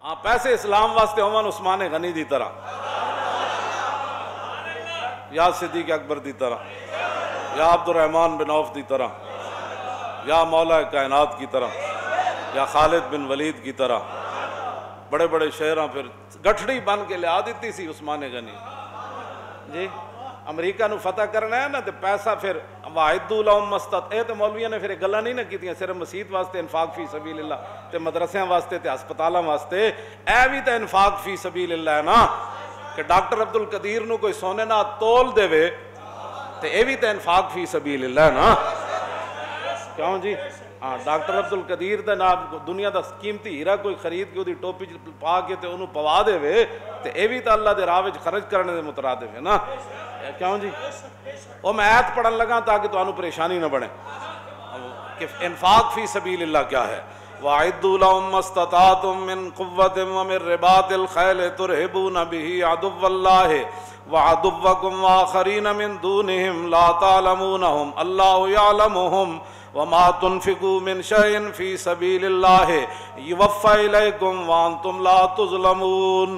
ہاں پیسے اسلام واسطے ہوون عثمان غنی دی طرح یا صدیق اکبر دی طرح یا عبد الرحمن بن عوف دی طرح یا مولا کائنات کی طرح یا خالد بن ولید کی طرح بڑے بڑے شہراں پھر گٹھڑی بن کے لیا دیتی سی عثمان غنی جی امریکہ نو فتح کرنا ہے نا تو پیسہ پھر وَأَعِدُّوا لَهُم مَّا اسْتَطَعْتُم اے تے مولویاں نے پھر گلاں نہیں نہ کیتیاں صرف مسجد واسطے انفاق فی سبیل اللہ تے مدرسیاں واسطے تے ہسپتالاں واسطے اے بھی تے انفاق فی سبیل اللہ ہے نا کہ ڈاکٹر عبد القدیر نو کوئی سونے نہ تول دے وے تے اے بھی تے انفاق فی سبیل اللہ ہے نا کیوں جی ہاں ڈاکٹر عبد القدیر دا نام دنیا دا قیمتی ہیرا کوئی خرید کے دی ٹوپی پا کے تے انہوں پوا دے وے تے اے بھی تے اللہ دے راہ وچ خرچ کرنے دے مترادف ہے نا کیوں جی وہ میں آیت پڑھن لگا تاکہ تو انہوں پریشانی نہ بڑھیں کہ انفاق فی سبیل اللہ کیا ہے وَأَعِدُّوا لَهُم مَّا اسْتَطَعْتُم مِّن قُوَّةٍ وَمِن رِّبَاطِ الْخَيْلِ تُرْهِبُونَ بِهِ عَدُوَّ اللَّهِ وَعَدُوَّكُمْ وَآخَرِينَ مِن دُونِهِمْ لَا تَعْلَمُونَهُمْ اللَّهُ يَعْلَمُهُمْ وَمَا تُنْفِقُوا مِن شَيْءٍ فِي سَبِيلِ اللَّهِ يُوَفَّ إِلَيْكُمْ وَأَنْتُمْ لَا تُظْلَمُونَ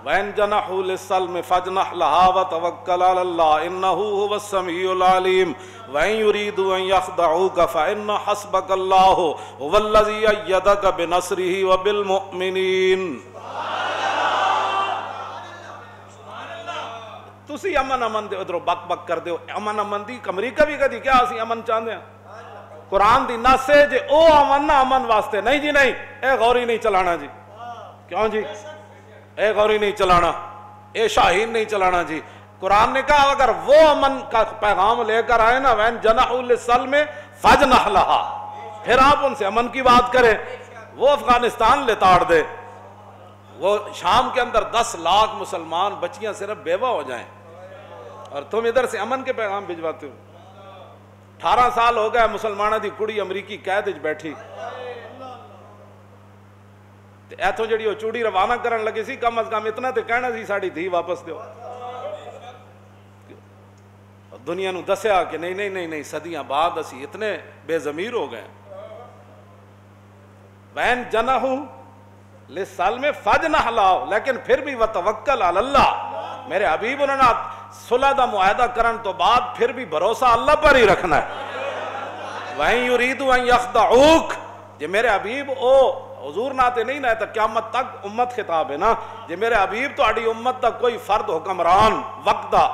وَإِن جَنَحُوا لِلسَّلْمِ فَاجْنَحْ لَهَا وَتَوَكَّلْ عَلَى اللَّهِ إِنَّهُ هُوَ السَّمِيعُ الْعَلِيمُ وَإِن يُرِيدُوا أَن يَخْدَعُوكَ فَإِنَّ حَسْبَكَ اللَّهُ هُوَ الَّذِي أَيَّدَكَ بِنَصْرِهِ وَبِالْمُؤْمِنِينَ تسی امن دے ادھروں بک بک کر دیو امن دی امریکہ بھی کدی کیا اسی امن چاہندے ہیں قرآن دی نص ہے جے او امن نہ امن واسطے نہیں جی نہیں اے غوری نہیں چلانا جی کیوں جی اے غوری نہیں چلانا اے شاہین نہیں چلانا جی قرآن نے کہا اگر وہ امن کا پیغام لے کر آئے نا وَإِن جَنَحُوا لِلسَّلْمِ فَاجْنَحْ لَهَا پھر آپ ان سے امن کی بات کریں وہ افغانستان لتاڑ دے وہ شام کے اندر 10 لاکھ مسلمان بچیاں صرف بیوہ ہو جائیں اور تم ادھر سے امن کے پیغام بھجواتے ہو 18 سال ہو گئے مسلمانہ دی کڑی امریکی قید وچ بیٹھی ایتھوں جڑی وہ چوڑی روانہ کرن لگے سی کم از کم اتنا تے کہنا سی ساڑی دھی واپس دیو دنیا نو دسیا کہ نہیں صدیاں بعد اسی اتنے بے ضمیر ہو گئے وَإِن جَنَحُوا لِلسَّلْمِ فَاجْنَحْ لَهُ لیکن پھر بھی وَتَوَكَّلْ عَلَى اللَّهِ میرے حبیب انہوں نے صلح دا معاہدہ کرن تو بعد پھر بھی بھروسہ اللہ پر ہی رکھنا ہے وَإِن يُرِيدُوا أَن يَخْدَعُوكَ جے میرے حبیب او حضور ناتے نہیں نہ تا قیامت تک امت خطاب ہے نا جے میرے حبیب تو اڑی امت تک کوئی فرد حکمران وقت دا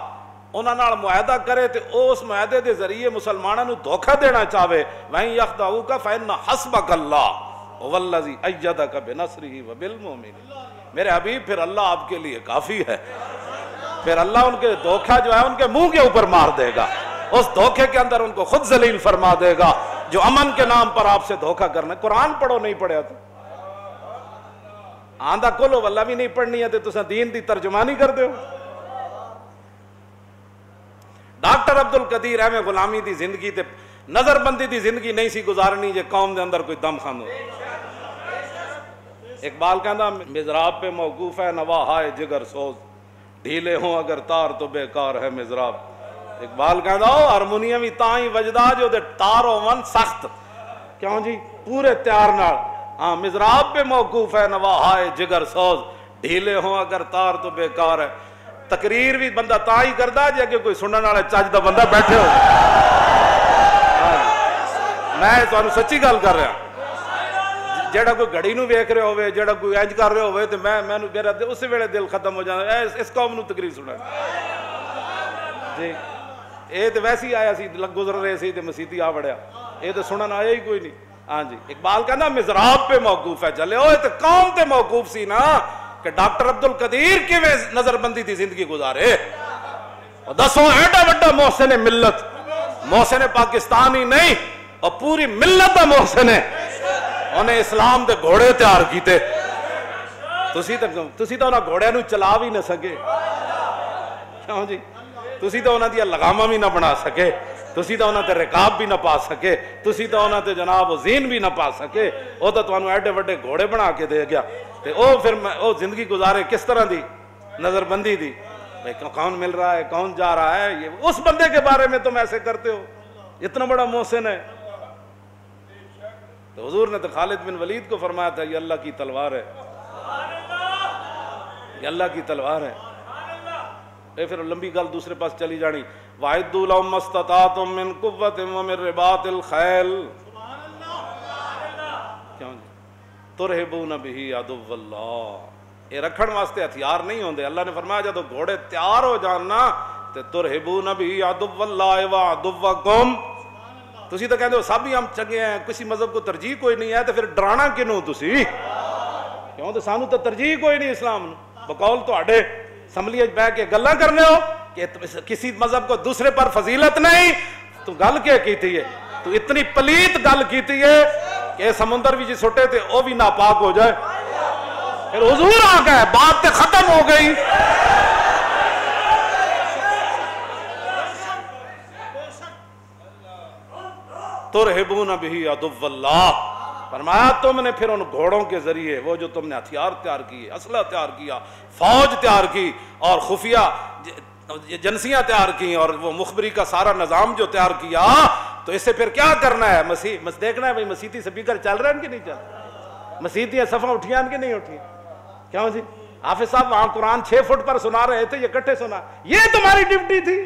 انہاں نال معاہدہ کرے تے اس معاہدے دے ذریعے مسلمانوں نو دھوکہ دینا چاہے وَإِن يَخْدَعُوكَ فَإِنَّ حَسْبَكَ اللَّهُ هُوَ الَّذِي أَيَّدَكَ بِنَصْرِهِ وَبِالْمُؤْمِنِينَ میرے حبیب پھر اللہ آپ کے لیے کافی ہے پھر اللہ ان کے دھوکہ جو ہے ان کے منہ کے اوپر مار دے گا اس دھوکے کے اندر ان کو خود ذلیل فرما دے گا جو امن کے نام پر آپ سے دھوکہ کرنا قرآن پڑھو نہیں پڑھیا تو آندھا کلو واللہ بھی نہیں پڑھنی ہے تو تسا دین دی ترجمانی کر دے ہو ڈاکٹر عبد القدیر احمد غلامی دی زندگی تے نظر بندی دی زندگی نہیں سی گزارنی جے قوم دے اندر کوئی دم خان ہو اقبال کہندا مزراب پہ موقوف ہے نوا ہائے جگر سوز ڈھیلے ہوں اگر تار تو بیکار ہے مزراب اقبال کہندا ہارمونیم ہی تائیں وجدا جو دے تار ہون سخت کیوں جی پورے تیار نال ہاں مزراب پہ موقوف ہے نوا ہائے جگر سوز ڈھیلے ہوں اگر تار تو بیکار ہے تقریر بھی بندہ تا ہی کردا جے کہ کوئی سنن والے چج دا بندہ بیٹھے ہو میں تانوں سچی گل کر رہا جیڑا کوئی گھڑی نو ویکھ رہے ہوئے جیڑا کوئی انج کر رہے ہوئے تے میں میرا اسی ویلے دل ختم ہو جانا اس قوم نو تقریر سنا جی اے تے ویسے ہی آیا سی گزر رہے سی تے مسیتی آ وڑیا اے تے سنن آیا ہی کوئی نہیں ہاں جی اقبال کہنا مزراب پہ موقوف ہے چلے ہوئے تے قوم تے موقوف سی نا کہ ڈاکٹر عبد القدیر کی نظر بندی تھی زندگی گزارے دسوں ایڈا وڈا محسن ملت محسن پاکستانی نہیں اور پوری ملت دا محسن ہے انہیں اسلام دے گھوڑے تیار کیتے تسی تو انہاں گھوڑے نو چلا بھی نہ سکے کیوں جی تسی تو انہاں دیا لگامہ بھی نہ بنا سکے تسی تو انہاں تے رکاب بھی نہ پا سکے تسی تو انہاں تے جناب زین بھی نہ پا سکے او تو انہوں ایڈے وڈے گھوڑے بنا کے دے گیا تے او پھر او زندگی گزارے کس طرح دی نظر بندی دی کون مل رہا ہے کون جا رہا ہے یہ اس بندے کے بارے میں تم ایسے کرتے ہو اتنا بڑا محسن ہے تو حضور نے تو خالد بن ولید کو فرمایا تھا یہ اللہ کی تلوار ہے، یہ اللہ کی تلوار ہے۔ پھر لمبی گل دوسرے پاس چلی جانی، وَأَعِدُّوا لَهُم مَّا اسْتَطَعْتُم مِّن قُوَّةٍ وَمِن رِّبَاطِ الْخَيْلِ تُرْهِبُونَ بِهِ عَدُوَّ اللَّهِ، یہ رکھن واسطے ہتھیار نہیں ہوندے۔ اللہ نے فرمایا جب گھوڑے تیار ہو جانا تے تُرْهِبُونَ بِهِ عَدُوَّ اللَّهِ وَعَدُوَّكُمْ، تسی تو کہندے ہو سب ہی ہم چنگے ہیں، کسی مذہب کو ترجیح کوئی نہیں ہے، تو پھر ڈرانا کینوں تسی؟ کیوں تو سانو تو ترجیح کوئی نہیں اسلام نو، بقول تواڈے اسمبلی وچ بیٹھ کے گلاں کرنے ہو کہ کسی مذہب کو دوسرے پر فضیلت نہیں، تو گل کیا کیتی ہے؟ تو اتنی پلیت گل کیتی ہے کہ سمندر بھی جی سٹے تھے وہ بھی ناپاک ہو جائے۔ پھر حضور آ گئے، بات تے ختم ہو گئی۔ ترہبون بہ عدو اللہ، فرمایا تم نے پھر ان گھوڑوں کے ذریعے وہ جو تم نے ہتھیار تیار کیے، اسلحہ تیار کیا، فوج تیار کی اور خفیہ ایجنسیاں تیار کی اور وہ مخبری کا سارا نظام جو تیار کیا، تو اس سے پھر کیا کرنا ہے؟ دیکھنا ہے بھائی مسیحی سپیکر چل رہے ہیں کہ نہیں چل رہے، مسیحی صفحہ اٹھیاں کہ نہیں اٹھی؟ کیوں جی حافظ صاحب وہاں قرآن 6 فٹ پر سنا رہے تھے، یہ کٹھے سنا، یہ تمہاری ڈیوٹی تھی؟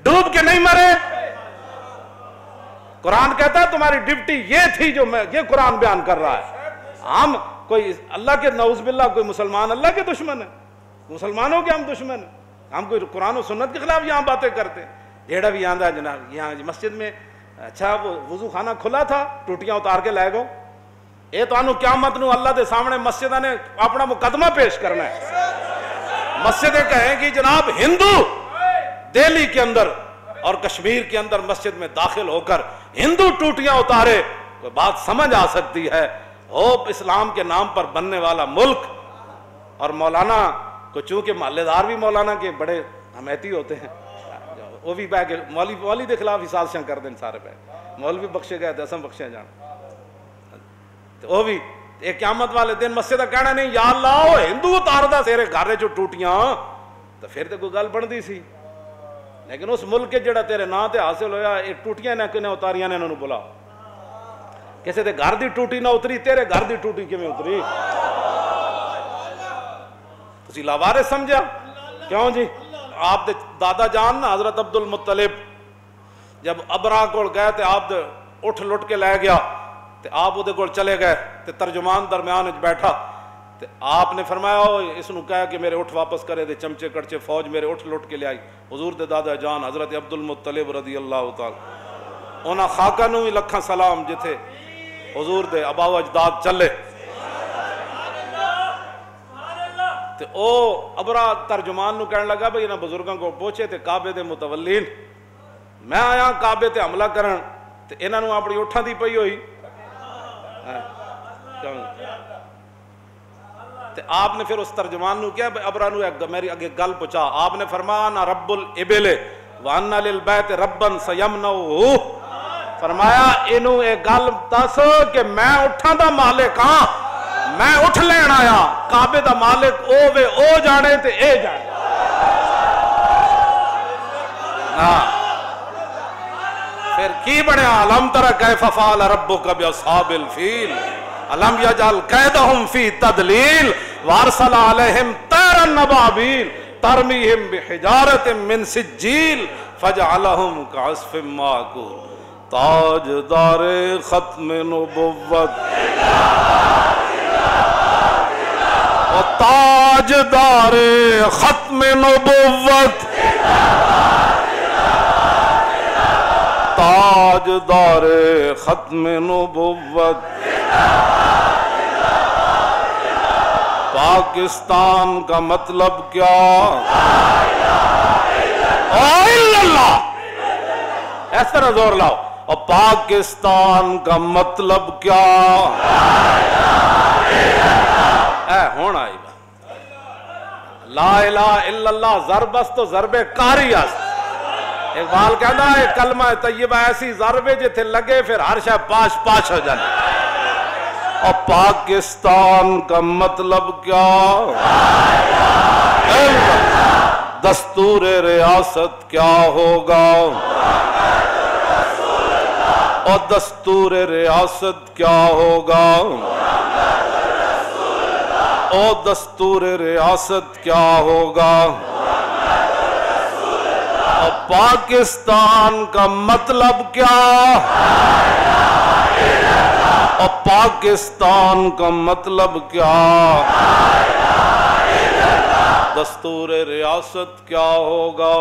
ڈوب کے نہیں مرے؟ قرآن کہتا ہے تمہاری ڈیوٹی یہ تھی جو یہ قرآن بیان کر رہا ہے۔ ہم کوئی اللہ کے نعوذ باللہ کوئی مسلمان اللہ کے دشمن ہے؟ مسلمانوں کے ہم دشمن ہیں؟ ہم کوئی قرآن و سنت کے خلاف یہاں باتیں کرتے ہیں؟ جیڑا بھی آندہ جناب یہاں مسجد میں اچھا وہ وضو خانہ کھلا تھا، ٹوٹیاں اتار کے لے گو، اے تو انہوں قیامت نو اللہ دے سامنے مسجدہ نے اپنا مقدمہ پیش کرنا ہے۔ مسجدیں کہیں کہ جناب ہندو دہلی کے اندر اور کشمیر کے اندر مسجد میں داخل ہو کر ہندو ٹوٹیاں اتارے، کوئی بات سمجھ آ سکتی ہے؟ ہوپ اسلام کے نام پر بننے والا ملک، اور مولانا کو چونکہ محلے دار بھی مولانا کے بڑے حمیتی ہوتے ہیں، وہ بھی بہ کے مولوی دے خلاف ہی سازشاں کر دیں سارے پہ، مولوی بخشے گئے دسم بخشے جان، تو وہ بھی ایک قیامت والے دن مسجد کہنا نہیں یا اللہ وہ ہندو اتار دا تیرے گھر جو ٹوٹیاں، تو پھر تو کوئی گل بندی سی، لیکن اس ملک کے جڑا تیرے نا تے حاصل ہویا ایک ٹوٹیاں نے کنے اتاریاں نے انہوں بلا، کسے دے گھر دی ٹوٹی نہ اتری، تیرے گھر دی ٹوٹی کیویں اتری؟ تسی لاوارث سمجھا؟ کیوں جی آپ دے دادا جان نا حضرت عبد المطلب جب ابرا کول گئے تے آپ دے اٹھ لٹ کے لے گیا تے آپ دے کول چلے گئے تے ترجمان درمیان وچ بیٹھا تے آپ نے فرمایا اس نو کہا کہ میرے اٹھ واپس کرے دے، چمچے کڑچے فوج میرے اٹھ لٹ کے لے آئی۔ حضور دے دادا جان حضرت عبد المطلب رضی اللہ تعالی انہاں خاکہ نو بھی لکھاں سلام جتھے حضور دے آبا و اجداد چلے، تے او ابرا ترجمان نو کہنے لگا بھئی انہاں بزرگاں کو پوچھے تے کعبے دے متولین میں آیا کعبے تے حملہ کرن تے انہاں نو اپنی اٹھاں دی پئی ہوئی، تے آپ نے پھر اس ترجمان نو کیا ابرا نو میری اگے گل پہنچا، آپ نے فرمایا نا رب الابل وَأَنَّ لِلْبَيْتِ رَبًّا سَيَمْنَعُهُ، فرمایا انہوں ایک گل دس کہ میں اٹھاں دا مالک ہاں، میں اٹھ لین آیا، کعبے دا مالک او وے او جانے تے اے جانے۔ پھر کی بڑھیا علم ترى كيف فعل ربك بأصحاب الفیل علم يجعل كيدهم في تضليل وارسل عليهم طيرا ابابيل ترميهم بحجارة من سجيل فجعلهم كعصف مأكول۔ تاجدار ختم نبوت و تاجدار ختم نبوت، تاجدار ختم نبوت، پاکستان کا مطلب کیا؟ اللہ اس طرح زور لاؤ، اور پاکستان کا مطلب کیا؟ اے ہون آئی با لا الہ الا اللہ ضربست تو ضرب کاری است، اقبال کہنا ہے کلمہ طیبہ ایسی ضربے جتھے لگے پھر ہر شے پاش پاش ہو جانے۔ اور پاکستان کا مطلب کیا؟ دستور ریاست کیا ہوگا؟ اور دستور ریاست کیا ہوگا؟ اور دستور ریاست کیا ہوگا؟ اور پاکستان کا مطلب کیا؟ اور پاکستان کا مطلب کیا؟ دستور ریاست کیا ہوگا؟